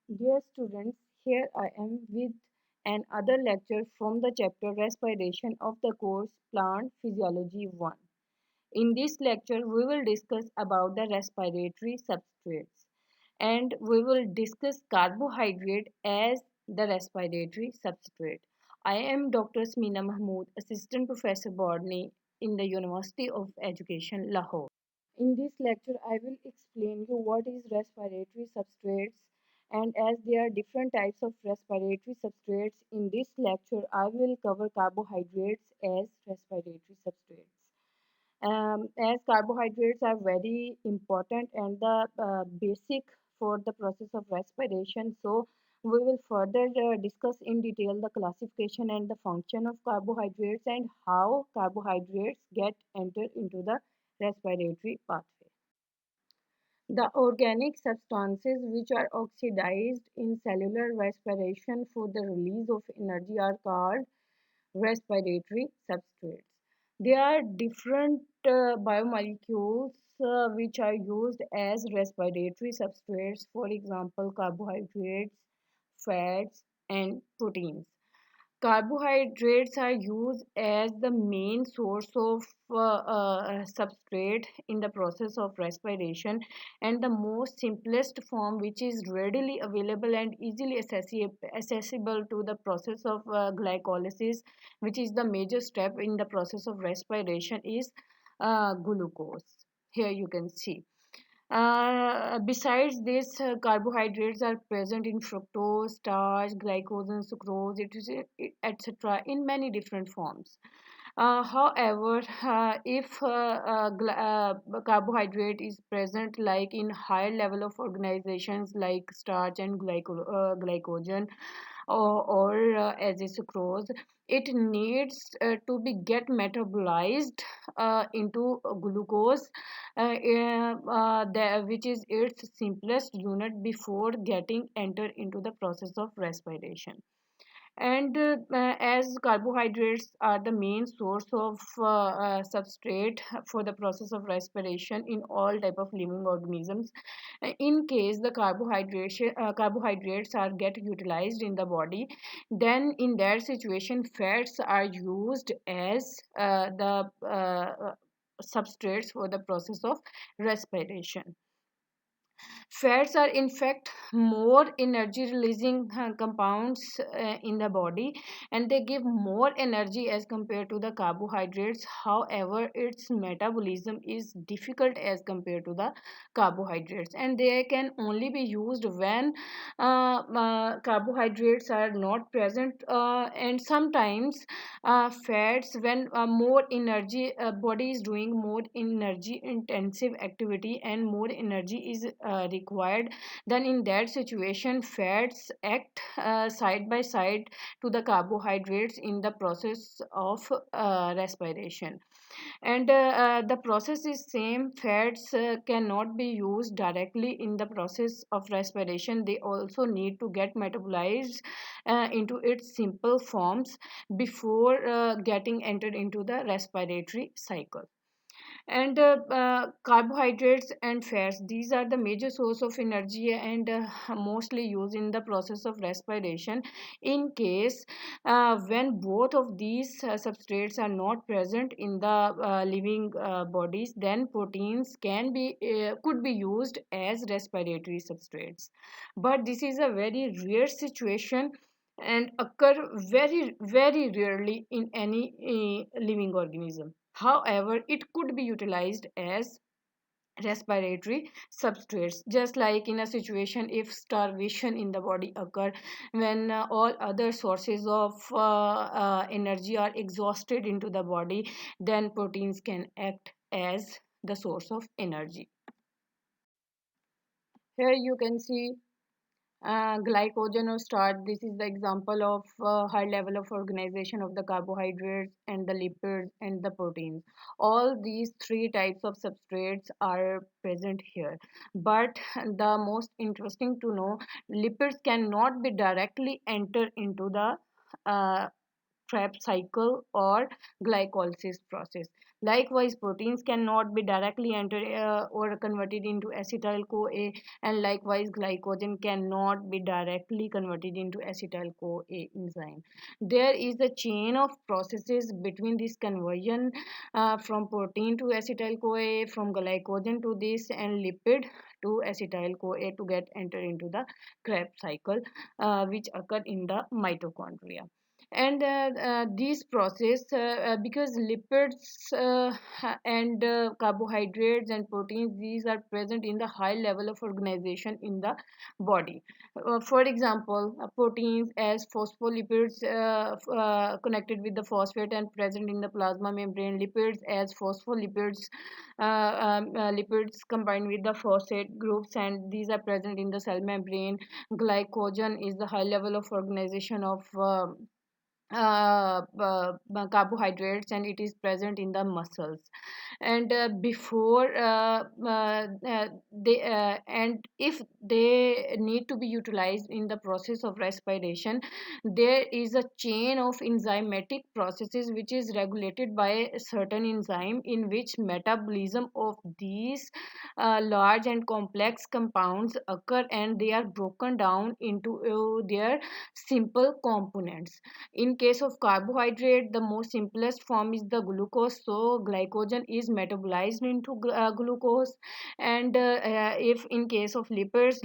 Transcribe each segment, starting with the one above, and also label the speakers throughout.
Speaker 1: Dear students, here I am with another lecture from the chapter Respiration of the course Plant Physiology 1. In this lecture, we will discuss about the respiratory substrates and we will discuss carbohydrate as the respiratory substrate. I am Dr. Smina Mahmood, Assistant Professor Botany in the University of Education, Lahore. In this lecture, I will explain you what is respiratory substrates and as there are different types of respiratory substrates, in this lecture, I will cover carbohydrates as respiratory substrates. As carbohydrates are very important and the basic for the process of respiration, so we will further discuss in detail the classification and the function of carbohydrates and how carbohydrates get entered into the respiratory pathway. The organic substances which are oxidized in cellular respiration for the release of energy are called respiratory substrates. There are different biomolecules which are used as respiratory substrates, for example, carbohydrates, fats, and proteins. Carbohydrates are used as the main source of substrate in the process of respiration and the most simplest form which is readily available and easily accessible to the process of glycolysis, which is the major step in the process of respiration, is glucose. Here you can see. Besides this, carbohydrates are present in fructose, starch, glycogen, sucrose, etc. in many different forms. However, if carbohydrate is present like in higher level of organizations like starch and glycogen or as a sucrose, it needs to be get metabolized into glucose, which is its simplest unit before getting entered into the process of respiration. And as carbohydrates are the main source of substrate for the process of respiration in all type of living organisms, in case the carbohydrates are get utilized in the body, then in that situation fats are used as the substrates for the process of respiration. Fats are in fact more energy releasing compounds in the body and they give more energy as compared to the carbohydrates. However, its metabolism is difficult as compared to the carbohydrates and they can only be used when carbohydrates are not present, and sometimes fats when more energy body is doing more energy intensive activity and more energy is required, then in that situation fats act side by side to the carbohydrates in the process of respiration. And the process is same. Fats cannot be used directly in the process of respiration. They also need to get metabolized into its simple forms before getting entered into the respiratory cycle. And carbohydrates and fats, these are the major source of energy and mostly used in the process of respiration. In case when both of these substrates are not present in the living bodies, then proteins can be could be used as respiratory substrates, but this is a very rare situation and occur very rarely in any living organism. However, it could be utilized as respiratory substrates, just like in a situation if starvation in the body occur, when all other sources of energy are exhausted into the body, then proteins can act as the source of energy. Here you can see glycogen or starch. This is the example of high level of organization of the carbohydrates and the lipids and the proteins. All these three types of substrates are present here, but the most interesting to know, lipids cannot be directly enter into the Krebs cycle or glycolysis process. Likewise, proteins cannot be directly entered or converted into acetyl CoA, and likewise, glycogen cannot be directly converted into acetyl CoA enzyme. There is a chain of processes between this conversion from protein to acetyl CoA, from glycogen to this, and lipid to acetyl CoA to get enter into the Krebs cycle, which occur in the mitochondria. And these process because lipids and carbohydrates and proteins, these are present in the high level of organization in the body. For example, proteins as phospholipids connected with the phosphate and present in the plasma membrane, lipids as phospholipids lipids combined with the phosphate groups, and these are present in the cell membrane. Glycogen is the high level of organization of carbohydrates, and it is present in the muscles. And before they and if they need to be utilized in the process of respiration, there is a chain of enzymatic processes which is regulated by a certain enzyme, in which metabolism of these large and complex compounds occur, and they are broken down into their simple components. In case of carbohydrate, the most simplest form is the glucose, so glycogen is metabolized into glucose. And if in case of lipids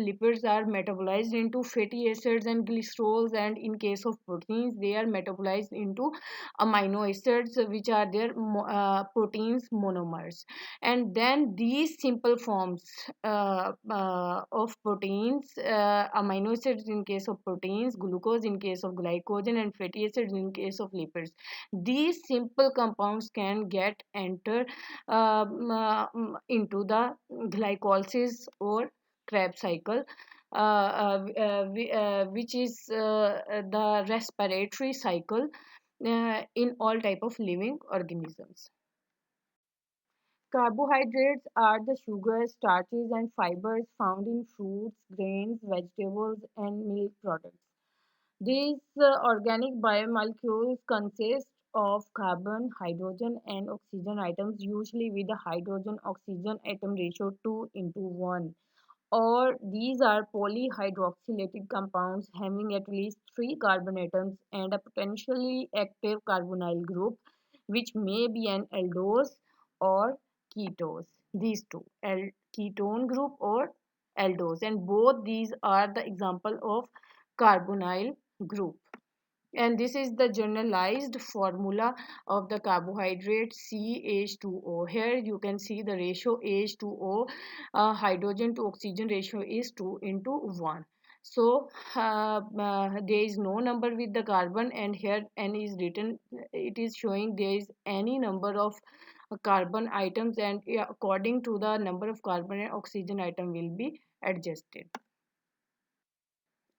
Speaker 1: are metabolized into fatty acids and glycerols, and in case of proteins, they are metabolized into amino acids, which are their proteins monomers. And then these simple forms of proteins, amino acids in case of proteins, glucose in case of glycogen, and fatty acids in case of lipids, these simple compounds can get enter into the glycolysis or Krebs cycle, which is the respiratory cycle in all type of living organisms. Carbohydrates are the sugars, starches, and fibers found in fruits, grains, vegetables, and milk products. These organic biomolecules consist of carbon, hydrogen, and oxygen atoms, usually with a hydrogen oxygen atom ratio 2:1. Or these are polyhydroxylated compounds having at least 3 carbon atoms and a potentially active carbonyl group, which may be an aldose or ketose. These two, ketone group or aldose, and both these are the example of carbonyl group. And this is the generalized formula of the carbohydrate CH2O. Here you can see the ratio H2O, hydrogen to oxygen ratio is 2:1. So there is no number with the carbon, and here n is written, it is showing there is any number of carbon items, and according to the number of carbon and oxygen item will be adjusted.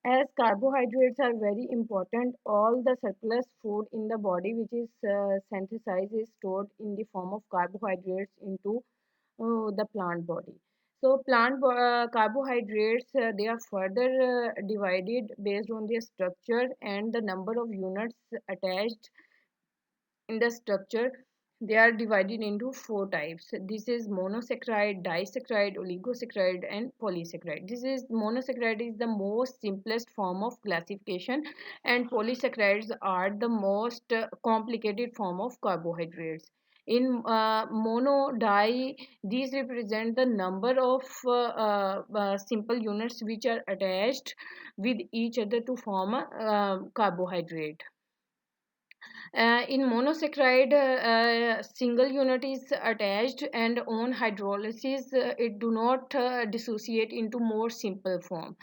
Speaker 1: As carbohydrates are very important, all the surplus food in the body which is synthesized is stored in the form of carbohydrates into the plant body. So carbohydrates, they are further divided based on their structure and the number of units attached in the structure. They are divided into 4 types. This is monosaccharide, disaccharide, oligosaccharide, and polysaccharide. This is monosaccharide is the most simplest form of classification, and polysaccharides are the most complicated form of carbohydrates. In mono di, these represent the number of simple units which are attached with each other to form a carbohydrate. In monosaccharide, single unit is attached, and on hydrolysis, it do not dissociate into more simple form.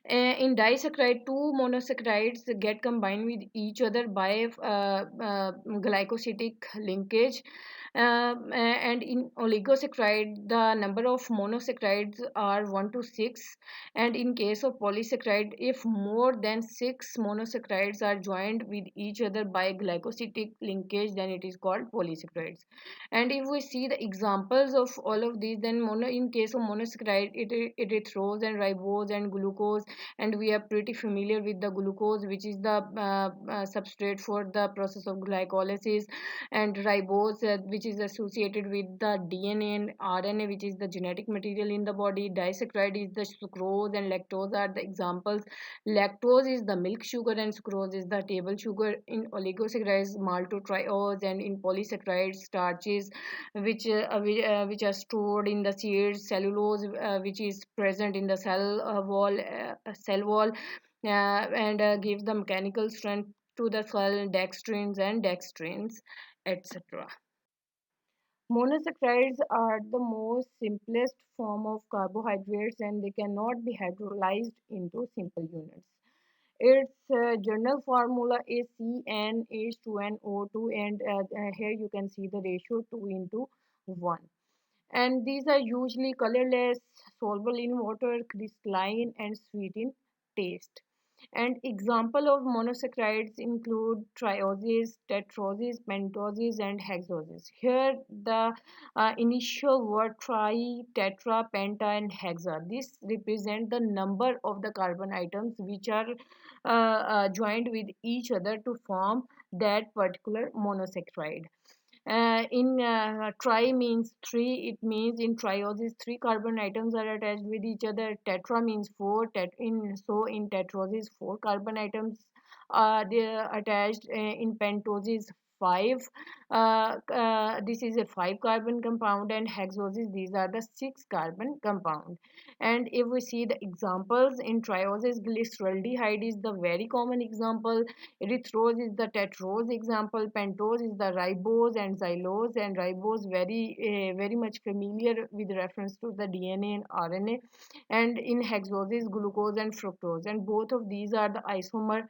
Speaker 1: In disaccharide, two monosaccharides get combined with each other by glycosidic linkage. And in oligosaccharide, the number of monosaccharides are 1 to 6. And in case of polysaccharide, if more than 6 monosaccharides are joined with each other by glycosidic linkage, then it is called polysaccharides. And if we see the examples of all of these, then in case of monosaccharide, erythrose and ribose and glucose, and we are pretty familiar with the glucose, which is the substrate for the process of glycolysis, and ribose, which which is associated with the DNA and RNA, which is the genetic material in the body. Disaccharide is the sucrose and lactose are the examples. Lactose is the milk sugar and sucrose is the table sugar. In oligosaccharides, maltodextrose, and in polysaccharides, starches, which are stored in the seeds. Cellulose, which is present in the cell wall, and gives the mechanical strength to the cell. Dextrins and dextrins, etc. Monosaccharides are the most simplest form of carbohydrates and they cannot be hydrolyzed into simple units. Its journal formula is CnH2nO2 and here you can see the ratio 2 into 1. And these are usually colorless, soluble in water, crystalline and sweet in taste. And example of monosaccharides include trioses, tetroses, pentoses, and hexoses. Here the initial word tri, tetra, penta, and hexa. This represent the number of the carbon atoms which are joined with each other to form that particular monosaccharide. In tri means three, it means in triosis three carbon atoms are attached with each other. Tetra means four. In tetrosis four carbon atoms they are attached. In pentosis five. This is a five carbon compound, and hexosis these are the six carbon compound. And if we see the examples in triosis, glyceraldehyde is the very common example. Erythrose is the tetrose example. Pentose is the ribose and xylose, and ribose very much familiar with reference to the DNA and RNA. And in hexoses, glucose and fructose, and both of these are the isomer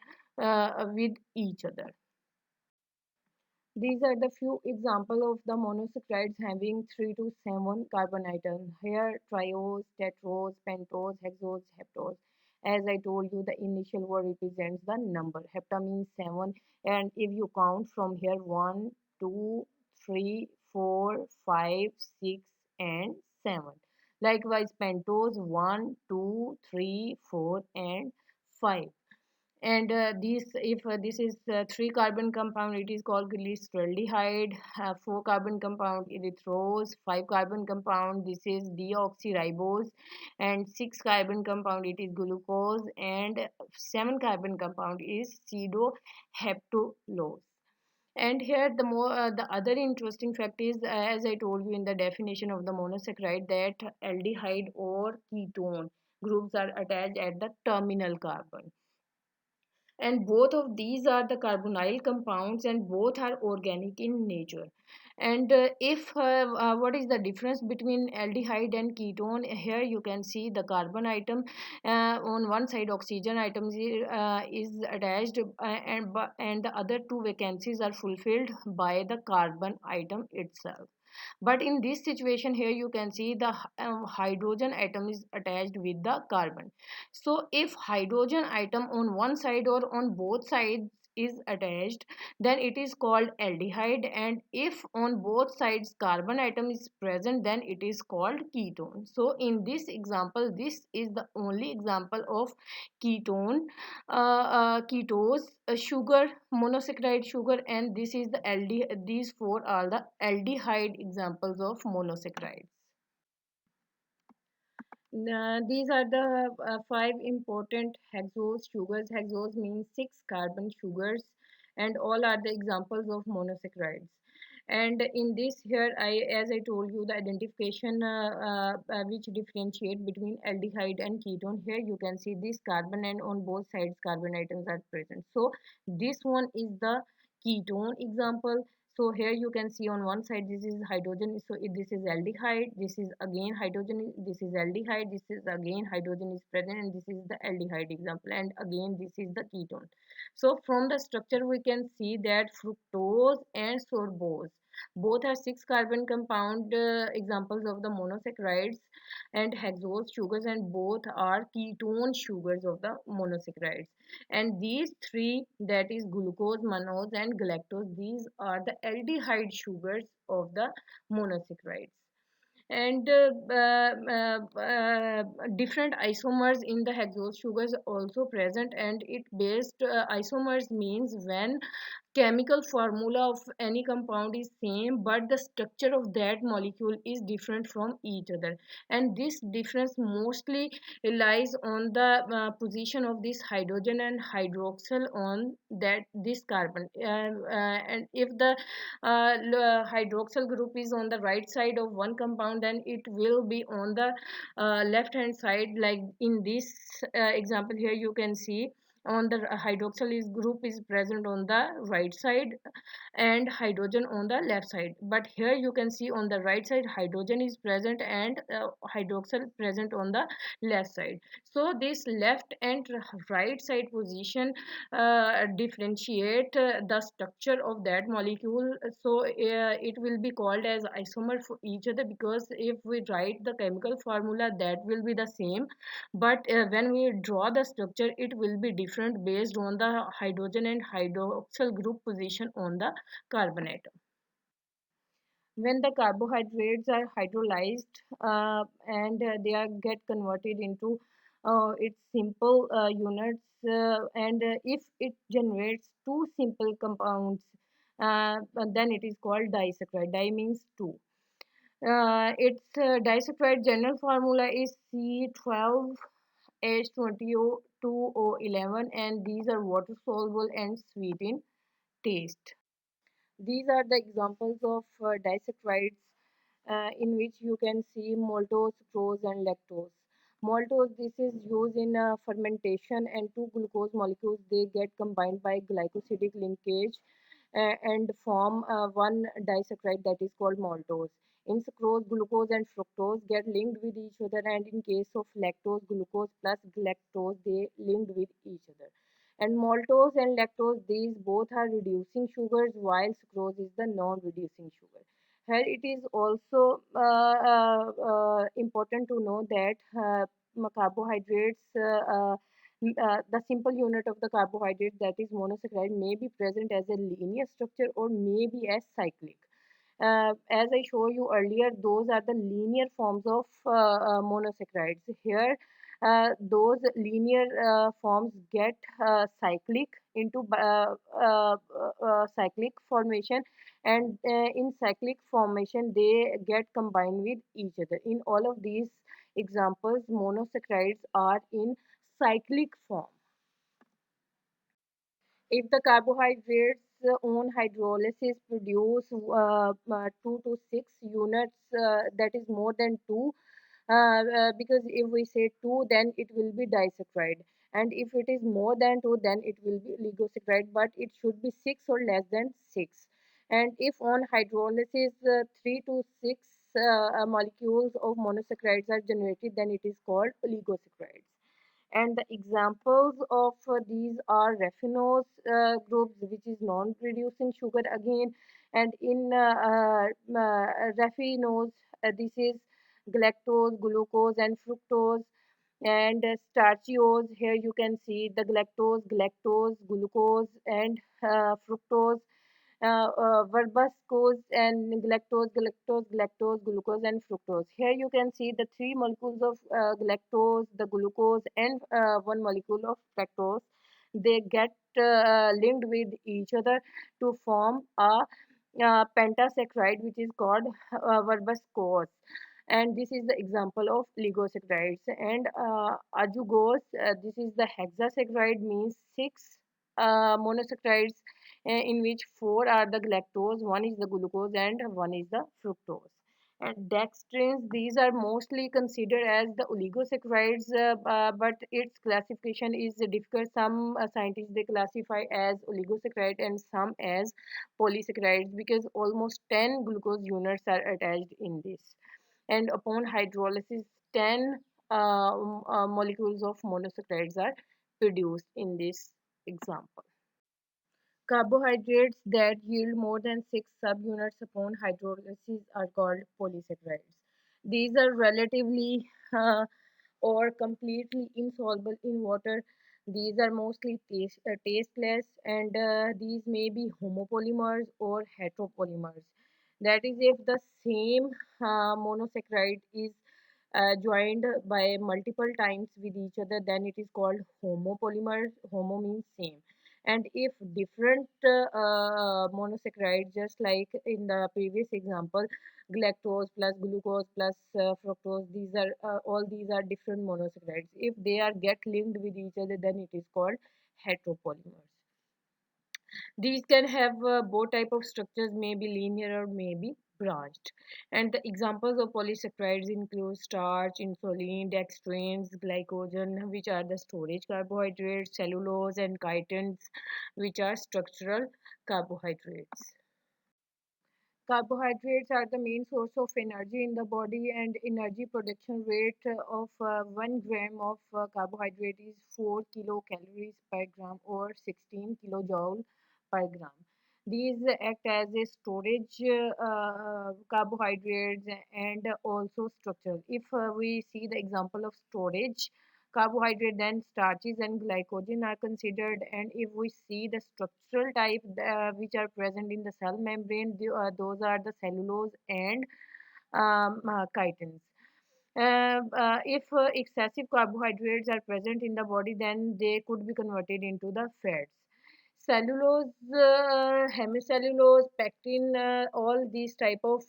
Speaker 1: with each other. These are the few examples of the monosaccharides having 3 to 7 carbon atoms. Here, triose, tetrose, pentose, hexose, heptose. As I told you, the initial word represents the number. Hepta means 7. And if you count from here, 1, 2, 3, 4, 5, 6, and 7. Likewise, pentose 1, 2, 3, 4, and 5. And if this is three carbon compound, it is called glyceraldehyde. Four carbon compound erythrose. Five carbon compound, this is deoxyribose. And six carbon compound, it is glucose. And seven carbon compound is pseudoheptulose. And here the other interesting fact is, as I told you in the definition of the monosaccharide, that aldehyde or ketone groups are attached at the terminal carbon, and both of these are the carbonyl compounds and both are organic in nature. And if what is the difference between aldehyde and ketone? Here you can see the carbon atom, on one side oxygen atom is attached, and the other two vacancies are fulfilled by the carbon atom itself. But in this situation here you can see the hydrogen atom is attached with the carbon. So if hydrogen atom on one side or on both sides is attached, then it is called aldehyde, and if on both sides carbon atom is present, then it is called ketone. So in this example, this is the only example of ketone, ketose, sugar, monosaccharide sugar, and this is the these four are the aldehyde examples of monosaccharides. These are the five important hexose sugars. Hexose means six carbon sugars, and all are the examples of monosaccharides. And in this here, as I told you, the identification which differentiate between aldehyde and ketone. Here you can see this carbon, and on both sides carbon atoms are present. So this one is the ketone example. So here you can see on one side this is hydrogen, so this is aldehyde, this is again hydrogen, this is aldehyde, this is again hydrogen is present, and this is the aldehyde example, and again this is the ketone. So from the structure we can see that fructose and sorbose both are six carbon compound examples of the monosaccharides and hexose sugars, and both are ketone sugars of the monosaccharides. And these three, that is glucose, mannose, and galactose, these are the aldehyde sugars of the monosaccharides. And different isomers in the hexose sugars also present, and it based isomers means when chemical formula of any compound is same, but the structure of that molecule is different from each other, and this difference mostly relies on the position of this hydrogen and hydroxyl on that this carbon, and if the hydroxyl group is on the right side of one compound, then it will be on the left hand side, like in this example here you can see on the hydroxyl is group is present on the right side and hydrogen on the left side, but here you can see on the right side hydrogen is present and hydroxyl present on the left side. So this left and right side position differentiate the structure of that molecule, so it will be called as isomer for each other, because if we write the chemical formula that will be the same, but when we draw the structure it will be different based on the hydrogen and hydroxyl group position on the carbon atom. When the carbohydrates are hydrolyzed and they are get converted into its simple units, and if it generates two simple compounds, then it is called disaccharide. Di means two. Its disaccharide general formula is C12H20O2O11, and these are water soluble and sweet in taste. These are the examples of disaccharides in which you can see maltose, sucrose, and lactose. Maltose, this is used in fermentation, and two glucose molecules they get combined by glycosidic linkage and form one disaccharide that is called maltose. In sucrose, glucose and fructose get linked with each other, and in case of lactose, glucose plus galactose they linked with each other. And maltose and lactose, these both are reducing sugars, while sucrose is the non-reducing sugar. Here it is also important to know that carbohydrates, the simple unit of the carbohydrate that is monosaccharide may be present as a linear structure or may be as cyclic. As I showed you earlier, those are the linear forms of monosaccharides. Here, those linear forms get cyclic into cyclic formation, and in cyclic formation they get combined with each other. In all of these examples, monosaccharides are in cyclic form. If the carbohydrates on hydrolysis produce 2 to 6 units, that is more than 2, because if we say 2 then it will be disaccharide, and if it is more than 2 then it will be oligosaccharide, but it should be 6 or less than 6. And if on hydrolysis 3 to 6 molecules of monosaccharides are generated, then it is called oligosaccharides. And the examples of these are raffinose groups, which is non-reducing sugar again, and in raffinose, this is galactose, glucose, and fructose. And starchiose, here you can see the galactose, glucose, and fructose. Verbascose and galactose, glucose, and fructose. Here you can see the three molecules of galactose, the glucose, and one molecule of fructose. They get linked with each other to form a pentasaccharide, which is called verbascose. And this is the example of oligosaccharides. And ajugose, this is the hexasaccharide, means six monosaccharides, in which four are the galactose, one is the glucose, and one is the fructose. And dextrins, these are mostly considered as the oligosaccharides, but its classification is difficult. Some scientists they classify as oligosaccharide and some as polysaccharides, because almost 10 glucose units are attached in this. And upon hydrolysis, 10 molecules of monosaccharides are produced in this example. Carbohydrates that yield more than 6 subunits upon hydrolysis are called polysaccharides. These are relatively or completely insoluble in water. These are mostly tasteless, and these may be homopolymers or heteropolymers. That is, if the same monosaccharide is joined by multiple times with each other, then it is called homopolymer. Homo means same, And if different monosaccharides, just like in the previous example, galactose plus glucose plus fructose, these are all these are different monosaccharides. If they are get linked with each other, then it is called heteropolymers. These can have both type of structures, may be linear or may be branched. And the examples of polysaccharides include starch, insulin, dextrins, glycogen, which are the storage carbohydrates, cellulose, and chitins, which are structural carbohydrates. Carbohydrates are the main source of energy in the body, and energy production rate of 1 gram of carbohydrate is 4 kilocalories per gram or 16 kilojoule per gram. These act as a storage carbohydrates and also structure. If we see the example of storage carbohydrate, then starches and glycogen are considered. And if we see the structural type which are present in the cell membrane, those are the cellulose and chitins. If excessive carbohydrates are present in the body, then they could be converted into the fats. Cellulose, hemicellulose, pectin, all these type of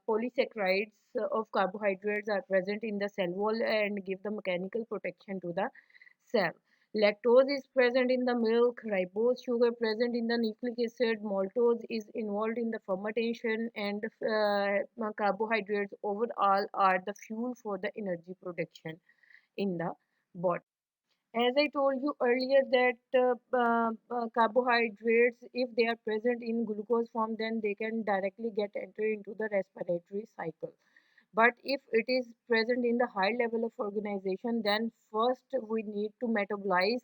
Speaker 1: polysaccharides of carbohydrates are present in the cell wall and give the mechanical protection to the cell. Lactose is present in the milk, ribose sugar present in the nucleic acid, maltose is involved in the fermentation, and carbohydrates overall are the fuel for the energy production in the body. As I told you earlier that carbohydrates, if they are present in glucose form, then they can directly get enter into the respiratory cycle. But if it is present in the high level of organization, then first we need to metabolize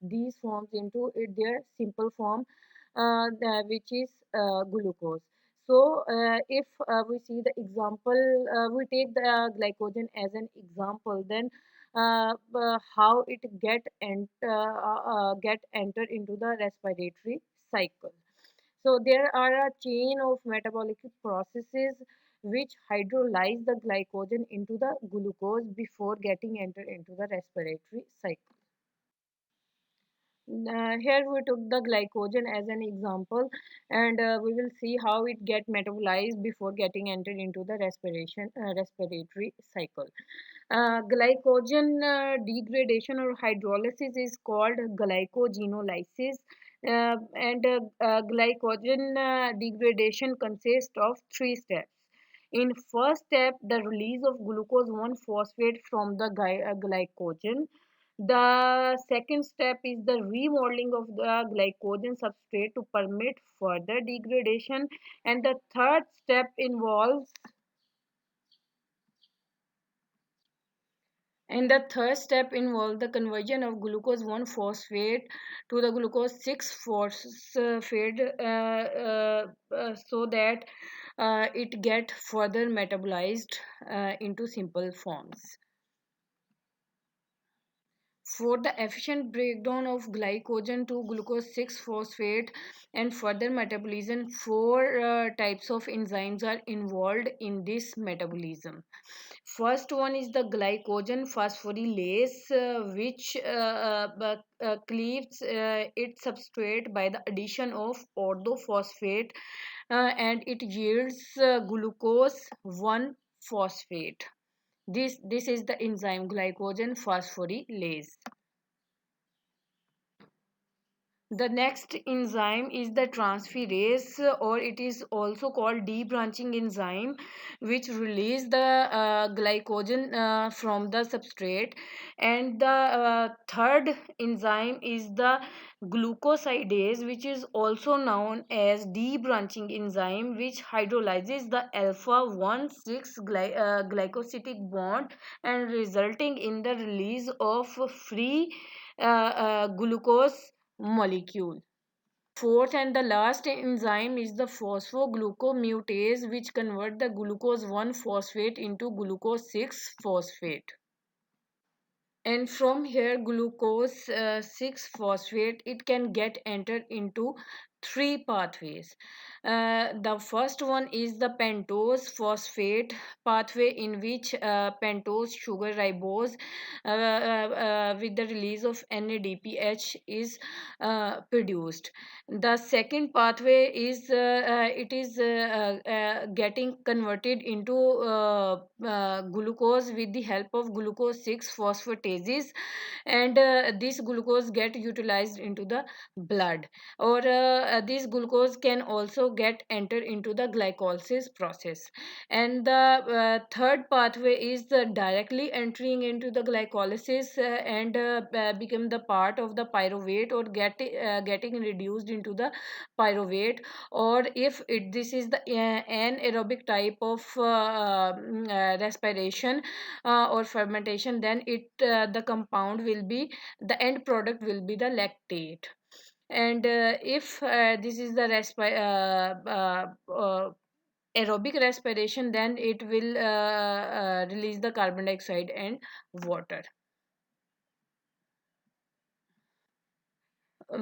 Speaker 1: these forms into their simple form, which is glucose. So, if we see the example, we take the glycogen as an example, then how it get entered into the respiratory cycle. So there are a chain of metabolic processes which hydrolyze the glycogen into the glucose before getting entered into the respiratory cycle. Here we took the glycogen as an example, and we will see how it get metabolized before getting entered into the respiratory cycle. Glycogen degradation or hydrolysis is called glycogenolysis, and glycogen degradation consists of three steps. In first step, the release of glucose 1 phosphate from the glycogen. The second step is the remodeling of the glycogen substrate to permit further degradation, and the third step involves the conversion of glucose 1 phosphate to the glucose 6 phosphate so that it get further metabolized into simple forms. For the efficient breakdown of glycogen to glucose 6 phosphate and further metabolism, four types of enzymes are involved in this metabolism. First one is the glycogen phosphorylase, which cleaves its substrate by the addition of orthophosphate, and it yields glucose 1 phosphate. This is the enzyme glycogen phosphorylase. The next enzyme is the transferase, or it is also called debranching enzyme, which release the glycogen from the substrate. And the third enzyme is the glucosidase, which is also known as debranching enzyme, which hydrolyzes the alpha 1,6 glycosidic bond and resulting in the release of free glucose molecule. Fourth and the last enzyme is the phosphoglucomutase, which convert the glucose 1 phosphate into glucose 6 phosphate. And from here glucose 6 phosphate, it can get entered into three pathways. The first one is the pentose phosphate pathway, in which pentose sugar ribose with the release of NADPH is produced. The second pathway is it is getting converted into glucose with the help of glucose 6 phosphatases, and this glucose get utilized into the blood, or this glucose can also get enter into the glycolysis process. And the third pathway is directly entering into the glycolysis and become the part of the pyruvate, or getting reduced into the pyruvate. Or if this is the anaerobic type of respiration or fermentation, then the compound will be, the end product will be the lactate. And if this is the aerobic respiration, then it will release the carbon dioxide and water.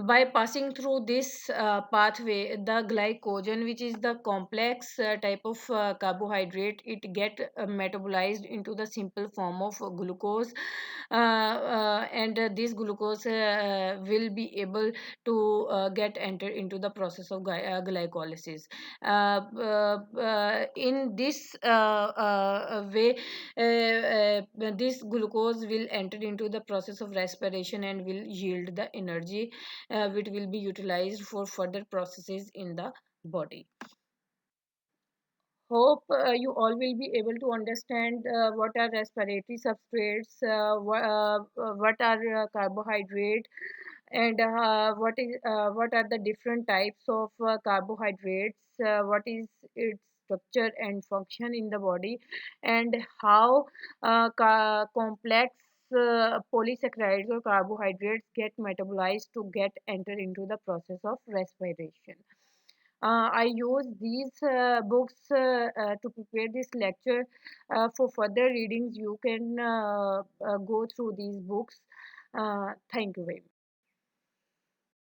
Speaker 1: By passing through this pathway, the glycogen, which is the complex type of carbohydrate, it get metabolized into the simple form of glucose, and this glucose will be able to get entered into the process of glycolysis. In this way, this glucose will enter into the process of respiration and will yield the energy which will be utilized for further processes in the body. Hope you all will be able to understand what are respiratory substrates, what are carbohydrate, and what are the different types of carbohydrates, what is its structure and function in the body, and how complex polysaccharides or carbohydrates get metabolized to get enter into the process of respiration. I use these books to prepare this lecture. For further readings, you can go through these books. Thank you very much.